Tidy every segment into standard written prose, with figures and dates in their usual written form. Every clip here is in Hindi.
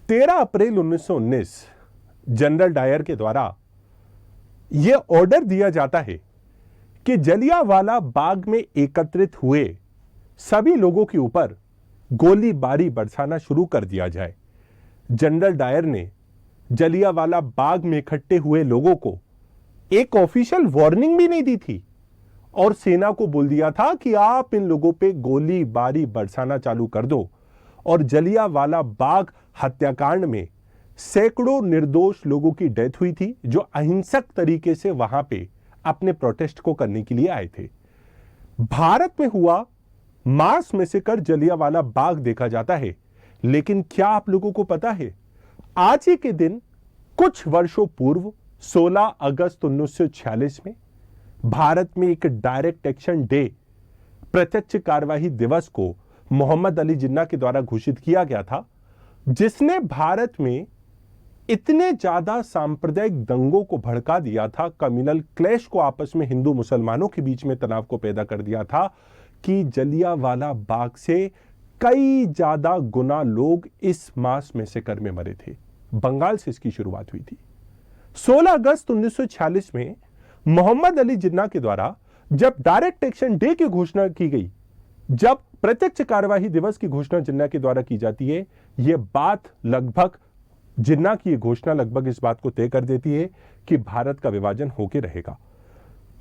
13 अप्रैल 1919 जनरल डायर के द्वारा यह ऑर्डर दिया जाता है कि जलियांवाला बाग में एकत्रित हुए सभी लोगों के ऊपर गोलीबारी बरसाना शुरू कर दिया जाए। जनरल डायर ने जलियांवाला बाग में इकट्ठे हुए लोगों को एक ऑफिशियल वार्निंग भी नहीं दी थी और सेना को बोल दिया था कि आप इन लोगों पे गोलीबारी बरसाना चालू कर दो। और जलियांवाला बाग हत्याकांड में सैकड़ों निर्दोष लोगों की डेथ हुई थी जो अहिंसक तरीके से वहां पे अपने प्रोटेस्ट को करने के लिए आए थे। भारत में हुआ मास मैसेकर जलियांवाला बाग देखा जाता है, लेकिन क्या आप लोगों को पता है आज ही के दिन कुछ वर्षों पूर्व 16 अगस्त 1946 में भारत में एक डायरेक्ट एक्शन डे, प्रत्यक्ष कार्यवाही दिवस को मोहम्मद अली जिन्ना के द्वारा घोषित किया गया था, जिसने भारत में इतने ज्यादा सांप्रदायिक दंगों को भड़का दिया था, कम्युनल क्लैश को, आपस में हिंदू मुसलमानों के बीच में तनाव को पैदा कर दिया था कि जलियांवाला बाग से कई ज्यादा गुना लोग इस मास मैसेकर में मरे थे। बंगाल से इसकी शुरुआत हुई थी। 16 अगस्त 1946 में मोहम्मद अली जिन्ना के द्वारा जब डायरेक्ट एक्शन डे की घोषणा की गई, जब प्रत्यक्ष कार्यवाही दिवस की घोषणा जिन्ना के द्वारा की जाती है, यह बात लगभग जिन्ना की घोषणा लगभग इस बात को तय कर देती है कि भारत का विभाजन होके रहेगा।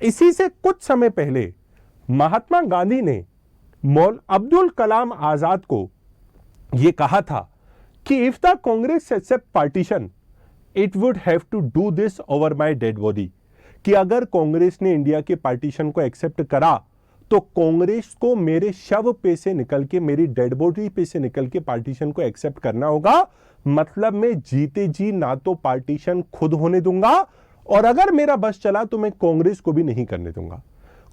इसी से कुछ समय पहले महात्मा गांधी ने मौलाना अब्दुल कलाम आजाद को यह कहा था कि if the Congress accept partition it would have to do this over my dead body, कि अगर कांग्रेस ने इंडिया के पार्टीशन को एक्सेप्ट करा तो कांग्रेस को मेरे शव पे से निकल के, मेरी डेड बॉडी पे से निकल के पार्टीशन को एक्सेप्ट करना होगा। मतलब मैं जीते जी ना तो पार्टीशन खुद होने दूंगा और अगर मेरा बस चला तो मैं कांग्रेस को भी नहीं करने दूंगा।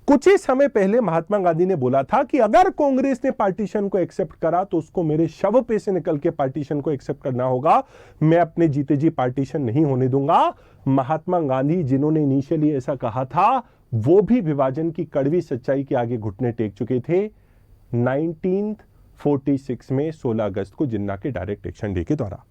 कुछ ही समय पहले महात्मा गांधी ने बोला था कि अगर कांग्रेस ने पार्टीशन को एक्सेप्ट करा तो उसको मेरे शव पे से निकल के पार्टीशन को एक्सेप्ट करना होगा, मैं अपने जीते जी पार्टीशन नहीं होने दूंगा। महात्मा गांधी जिन्होंने इनिशियली ऐसा कहा था, वो भी विभाजन की कड़वी सच्चाई के आगे घुटने टेक चुके थे 1946 में 16 अगस्त को जिन्ना के डायरेक्ट एक्शन डे के द्वारा।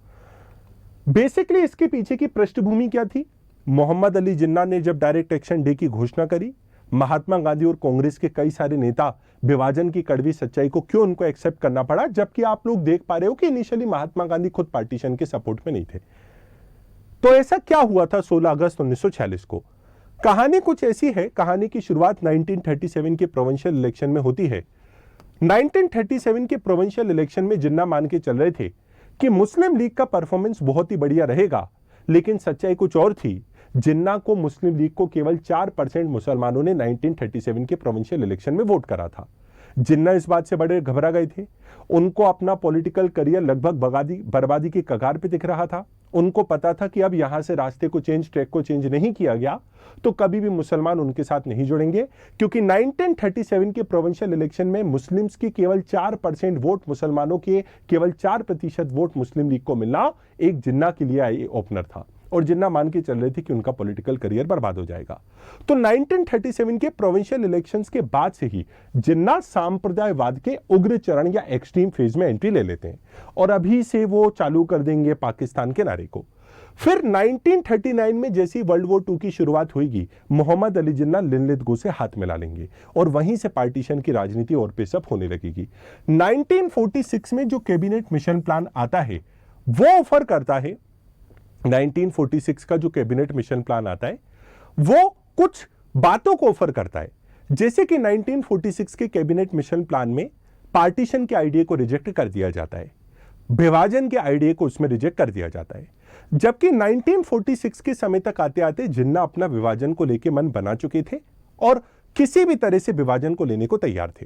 बेसिकली इसके पीछे की पृष्ठभूमि क्या थी? मोहम्मद अली जिन्ना ने जब डायरेक्ट एक्शन डे की घोषणा करी, महात्मा गांधी और कांग्रेस के कई सारे नेता विभाजन की कड़वी सच्चाई को क्यों उनको एक्सेप्ट करना पड़ा, जबकि आप लोग देख पा रहे हो कि इनिशियली महात्मा गांधी खुद पार्टीशन के सपोर्ट में नहीं थे। तो ऐसा क्या हुआ था 16 अगस्त 1946 को? कहानी कुछ ऐसी है। कहानी की शुरुआत 1937 के प्रोविंशियल इलेक्शन में होती है। 1937 के प्रोविंशियल इलेक्शन में जिन्ना मान के चल रहे थे कि मुस्लिम लीग का परफॉर्मेंस बहुत ही बढ़िया रहेगा, लेकिन सच्चाई कुछ और थी। जिन्ना को मुस्लिम लीग को केवल 4% मुसलमानों ने 1937 के प्रोविंशियल इलेक्शन में वोट करा था। जिन्ना इस बात से बड़े घबरा गए थे। उनको अपना पॉलिटिकल करियर लगभग बर्बादी की कगार पे दिख रहा था। उनको पता था कि अब यहां से रास्ते को चेंज, ट्रैक को चेंज नहीं किया गया तो कभी भी मुसलमान उनके साथ नहीं जुड़ेंगे, क्योंकि 1937 के प्रोविंशियल इलेक्शन में मुस्लिम्स की केवल 4% वोट, मुसलमानों के केवल 4% वोट मुस्लिम लीग को मिलना एक जिन्ना के लिए ओपनर था और जिन्ना मान के चल रहे थे कि उनका पॉलिटिकल करियर बर्बाद हो जाएगा। तो 1937 के प्रोविंशियल इलेक्शंस के बाद से ही जिन्ना सांप्रदायवाद के उग्र चरण या एक्सट्रीम फेज में एंट्री ले लेते हैं और अभी से वो चालू कर देंगे पाकिस्तान के नारे को। फिर 1939 में जैसी वर्ल्ड वॉर 2 की शुरुआत होगी, मोहम्मद अली जिन्ना लिनलित से हाथ मिला लेंगे और वहीं से पार्टीशन की राजनीति और पेशअप होने लगेगी। 1946 में जो कैबिनेट मिशन प्लान आता है वो ऑफर करता है, 1946 का जो कैबिनेट मिशन प्लान आता है वो कुछ बातों को ऑफर करता है। जैसे कि 1946 के कैबिनेट मिशन प्लान में पार्टीशन के आइडिया को रिजेक्ट कर दिया जाता है, विभाजन के आइडिया को उसमें रिजेक्ट कर दिया जाता है। जबकि 1946 के समय तक आते आते जिन्ना अपना विभाजन को लेकर मन बना चुके थे और किसी भी तरह से विभाजन को लेने को तैयार थे,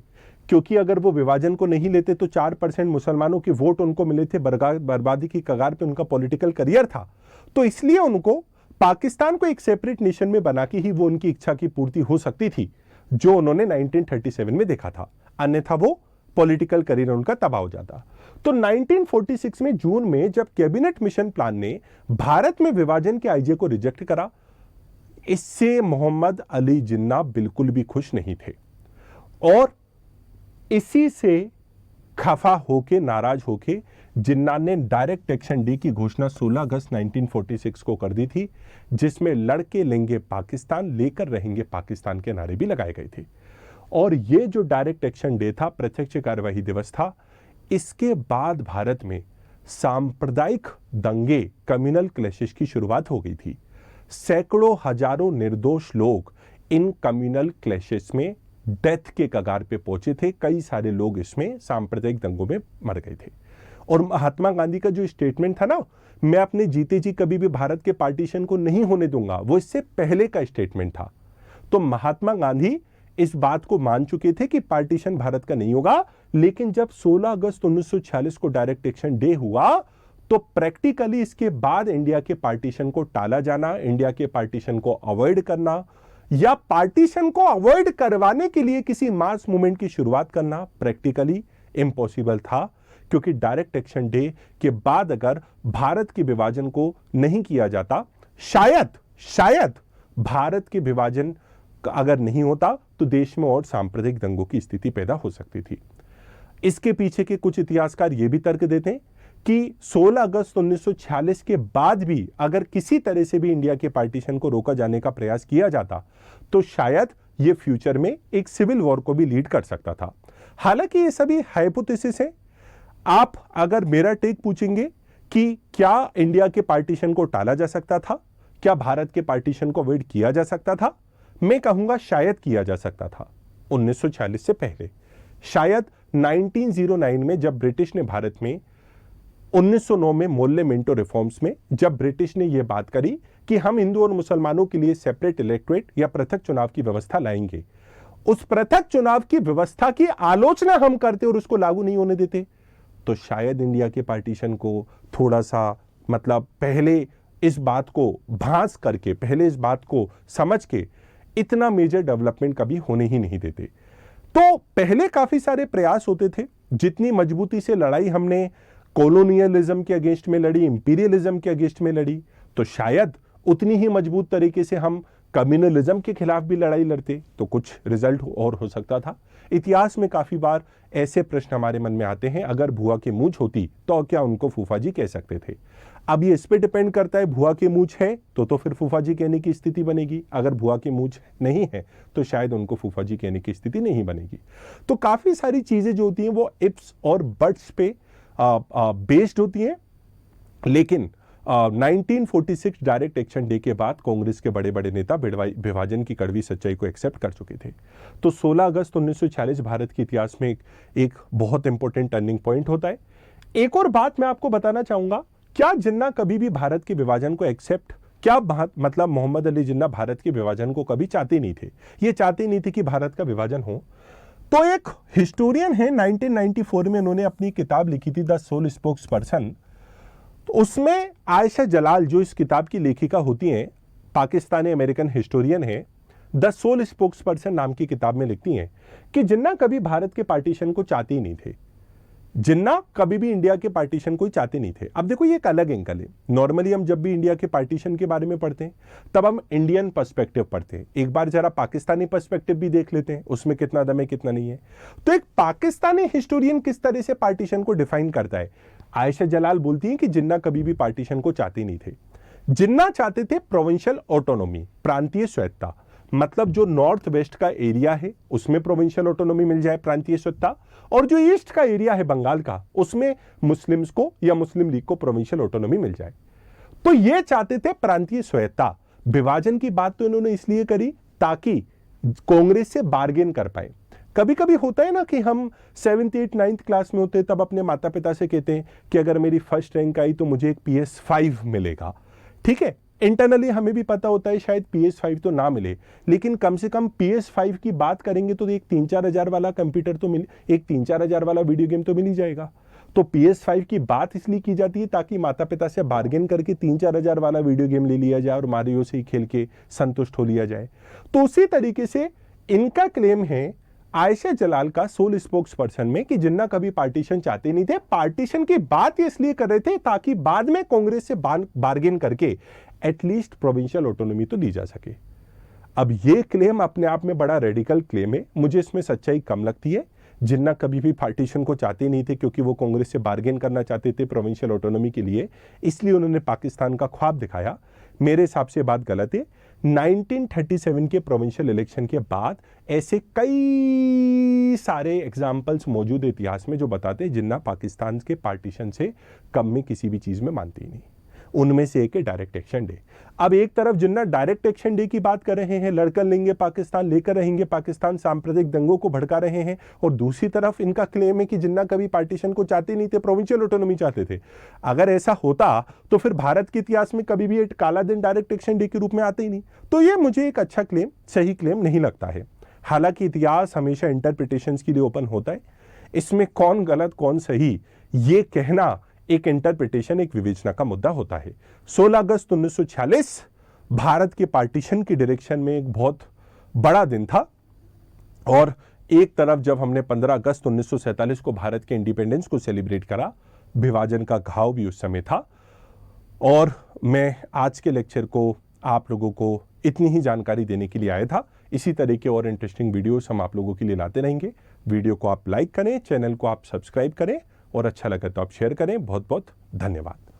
क्योंकि अगर वो विभाजन को नहीं लेते तो 4% मुसलमानों के वोट उनको मिले थे, बर्बादी की कगार पे उनका पॉलिटिकल करियर था। तो इसलिए उनको पाकिस्तान को एक सेपरेट नेशन में बना के ही वो उनकी इच्छा की पूर्ति हो सकती थी, जो उन्होंने 1937 में देखा था। अन्यथा वो पॉलिटिकल करियर उनका तबाह हो जाता। तो 1946 में जून में जब कैबिनेट मिशन प्लान ने भारत में विभाजन के आइडिया को रिजेक्ट करा, इससे मोहम्मद अली जिन्ना बिल्कुल भी खुश नहीं थे और इसी से खफा होके, नाराज होके जिन्ना ने डायरेक्ट एक्शन डे की घोषणा 16 अगस्त 1946 को कर दी थी, जिसमें लड़के लेंगे पाकिस्तान, लेकर रहेंगे पाकिस्तान के नारे भी लगाए गए थे। और ये जो डायरेक्ट एक्शन डे था, प्रत्यक्ष कार्यवाही दिवस था, इसके बाद भारत में सांप्रदायिक दंगे, कम्युनल क्लैशेस की शुरुआत हो गई थी। सैकड़ों हजारों निर्दोष लोग इन कम्युनल क्लैशेस में डेथ के कगार पे पहुंचे थे। कई सारे लोग इसमें सांप्रदायिक दंगों में मर गए थे। और महात्मा गांधी का जो स्टेटमेंट था ना, मैं अपने जीते जी कभी भी भारत के पार्टीशन को नहीं होने दूंगा, वो इससे पहले का स्टेटमेंट था। तो महात्मा गांधी इस बात को मान चुके थे कि पार्टीशन भारत का नहीं होगा। लेकिन जब 16 अगस्त 1946 को डायरेक्ट एक्शन डे हुआ, तो प्रैक्टिकली इसके बाद इंडिया के पार्टीशन को टाला जाना, इंडिया के पार्टीशन को अवॉइड करना, या पार्टीशन को अवॉइड करवाने के लिए किसी मास मूवमेंट की शुरुआत करना प्रैक्टिकली इम्पॉसिबल था। क्योंकि डायरेक्ट एक्शन डे के बाद अगर भारत के विभाजन को नहीं किया जाता, शायद भारत के विभाजन अगर नहीं होता तो देश में और सांप्रदायिक दंगों की स्थिति पैदा हो सकती थी। इसके पीछे के कुछ इतिहासकार यह भी तर्क देते हैं कि 16 अगस्त 1946 के बाद भी अगर किसी तरह से भी इंडिया के पार्टीशन को रोका जाने का प्रयास किया जाता, तो शायद यह फ्यूचर में एक सिविल वॉर को भी लीड कर सकता था। हालांकि ये सभी हाइपोथेसिस है। आप अगर मेरा टेक पूछेंगे कि क्या इंडिया के पार्टीशन को टाला जा सकता था, क्या भारत के पार्टीशन को अवॉइड किया जा सकता था, मैं कहूंगा शायद किया जा सकता था 1946 से पहले। शायद 1909 में जब ब्रिटिश ने भारत में 1909 में मोर्ले मिंटो रिफॉर्म्स में जब ब्रिटिश ने यह बात करी कि हम हिंदू और मुसलमानों के लिए सेपरेट इलेक्टोरेट या पृथक चुनाव की व्यवस्था लाएंगे, उस पृथक चुनाव की व्यवस्था की आलोचना हम करते और उसको लागू नहीं होने देते, तो शायद इंडिया के पार्टीशन को थोड़ा सा पहले इस बात को भांस करके, पहले इस बात को समझ के इतना मेजर डेवलपमेंट कभी होने ही नहीं देते। तो पहले काफी सारे प्रयास होते थे। जितनी मजबूती से लड़ाई हमने कॉलोनियलिज्म के अगेंस्ट में लड़ी, इंपीरियलिज्म के अगेंस्ट में लड़ी, तो शायद उतनी ही मजबूत तरीके से हम कम्युनलिज्म के खिलाफ भी लड़ाई लड़ते तो कुछ रिजल्ट और हो सकता था। इतिहास में काफी बार ऐसे प्रश्न हमारे मन में आते हैं, अगर भुआ की मूंछ होती तो क्या उनको फूफा जी कह सकते थे। अब ये इस पे डिपेंड करता है, भुआ की मूंछ है तो फिर फूफा जी कहने की स्थिति बनेगी, अगर भुआ की मूंछ नहीं है तो शायद उनको फूफा जी कहने की स्थिति नहीं बनेगी। तो काफी सारी चीजें जो होती हैं वो इफ्स और बट्स पे बेस्ड होती हैं। लेकिन 1946 डायरेक्ट एक्शन डे के बाद कांग्रेस के बड़े बड़े नेता विभाजन की कड़वी सच्चाई को एक्सेप्ट कर चुके थे। तो 16 अगस्त 1946 भारत के इतिहास में एक बहुत इंपॉर्टेंट टर्निंग पॉइंट होता है। एक और बात मैं आपको बताना चाहूंगा, क्या जिन्ना कभी भी भारत के विभाजन को एक्सेप्ट, क्या मोहम्मद अली जिन्ना भारत के विभाजन को कभी चाहते नहीं थे, ये चाहते नहीं थे कि भारत का विभाजन हो। तो एक हिस्टोरियन है, 1994 में उन्होंने अपनी किताब लिखी थी द सोल स्पोक्स पर्सन। तो उसमें आयशा जलाल जो इस किताब की लेखिका होती हैं, पाकिस्तानी अमेरिकन हिस्टोरियन है, द सोल स्पोक्स पर्सन नाम की किताब में लिखती हैं कि जिन्ना कभी भारत के पार्टीशन को चाहते ही नहीं थे। जिन्ना कभी भी इंडिया के पार्टीशन को चाहते नहीं थे। अब देखो ये एक अलग एंगल है। नॉर्मली हम जब भी इंडिया के पार्टीशन के बारे में पढ़ते हैं तब हम इंडियन पर्सपेक्टिव पढ़ते हैं, एक बार जरा पाकिस्तानी पर्सपेक्टिव भी देख लेते हैं, उसमें कितना दम है कितना नहीं है। तो एक पाकिस्तानी हिस्टोरियन किस तरह से पार्टीशन को डिफाइन करता है। आयशा जलाल बोलती हैं कि जिन्ना कभी भी पार्टीशन को चाहते नहीं थे। जिन्ना चाहते थे प्रोविंशियल ऑटोनॉमी, प्रांतीय स्वायत्ता, मतलब जो नॉर्थ वेस्ट का एरिया है उसमें प्रोविंशियल ऑटोनॉमी मिल जाए, प्रांतीय स्वायत्ता, और जो ईस्ट का एरिया है बंगाल का, उसमें मुस्लिम्स को या मुस्लिम लीग को प्रोविंशियल ऑटोनॉमी मिल जाए। तो ये चाहते थे प्रांतीय स्वायत्ता। विभाजन की बात तो इन्होंने इसलिए करी ताकि कांग्रेस से बार्गेन कर पाए। कभी कभी होता है ना कि हम 7th 8th 9th क्लास में होते तब अपने माता पिता से कहते हैं कि अगर मेरी फर्स्ट रैंक आई तो मुझे एक PS5 मिलेगा। ठीक है, इंटरनली हमें भी पता होता है शायद PS5 तो ना मिले, लेकिन कम से कम PS5 की बात करेंगे तो एक 3-4 हजार वाला कंप्यूटर तो मिल, एक 3-4 हजार वाला वीडियो गेम तो मिल ही जाएगा। तो PS5 की बात इसलिए की जाती है ताकि माता पिता से बार्गेन करके 3-4 हजार वाला वीडियो गेम ले लिया जाए और मारियो से ही खेल के संतुष्ट हो लिया जाए। तो उसी तरीके से इनका क्लेम है आयशा जलाल का सोल स्पोक्स पर्सन में कि जिन्ना कभी पार्टीशन चाहते नहीं थे। पार्टीशन की बात इसलिए कर रहे थे ताकि बाद में कांग्रेस से बार्गेन करके एटलीस्ट प्रोविंशियल ऑटोनॉमी तो ली जा सके। अब ये क्लेम अपने आप में बड़ा रेडिकल क्लेम है, मुझे इसमें सच्चाई कम लगती है, जिन्ना कभी भी पार्टीशन को चाहते नहीं थे, क्योंकि वो कांग्रेस से बार्गेन करना चाहते थे प्रोविंशियल ऑटोनॉमी के लिए, इसलिए उन्होंने पाकिस्तान का ख्वाब दिखाया। मेरे हिसाब से बात गलत है। 1937 के प्रोविंशियल इलेक्शन के बाद ऐसे कई सारे एग्जाम्पल्स मौजूद है इतिहास में जो बताते हैं जिन्ना पाकिस्तान के पार्टीशन से कम में किसी भी चीज़ में मानते ही नहीं। उनमें से एक है डायरेक्ट एक्शन डे। अब एक तरफ जिन्ना डायरेक्ट एक्शन डे की बात कर रहे हैं, लड़कर लेंगे पाकिस्तान, लेकर रहेंगे पाकिस्तान, सांप्रदायिक दंगों को भड़का रहे हैं, और दूसरी तरफ इनका क्लेम है कि जिन्ना कभी पार्टीशन को चाहते नहीं थे, प्रोविंशियल ऑटोनॉमी चाहते थे। अगर ऐसा होता तो फिर भारत के इतिहास में कभी भी एक काला दिन डायरेक्ट एक्शन डे के रूप में आते ही नहीं। तो ये मुझे एक अच्छा क्लेम, सही क्लेम नहीं लगता है। हालांकि इतिहास हमेशा इंटरप्रिटेशंस के लिए ओपन होता है, इसमें कौन गलत कौन सही ये कहना एक इंटरप्रिटेशन, एक विवेचना का मुद्दा होता है। 16 अगस्त 1946 भारत के पार्टीशन की डायरेक्शन में एक बहुत बड़ा दिन था, और एक तरफ जब हमने 15 अगस्त 1947 को भारत के इंडिपेंडेंस को सेलिब्रेट करा, विभाजन का घाव भी उस समय था। और मैं आज के लेक्चर को आप लोगों को इतनी ही जानकारी देने के लिए आया था। इसी तरह के और इंटरेस्टिंग वीडियोस हम आप लोगों के लिए लाते रहेंगे। वीडियो को आप लाइक करें, चैनल को आप सब्सक्राइब करें, और अच्छा लगे तो आप शेयर करें। बहुत बहुत धन्यवाद।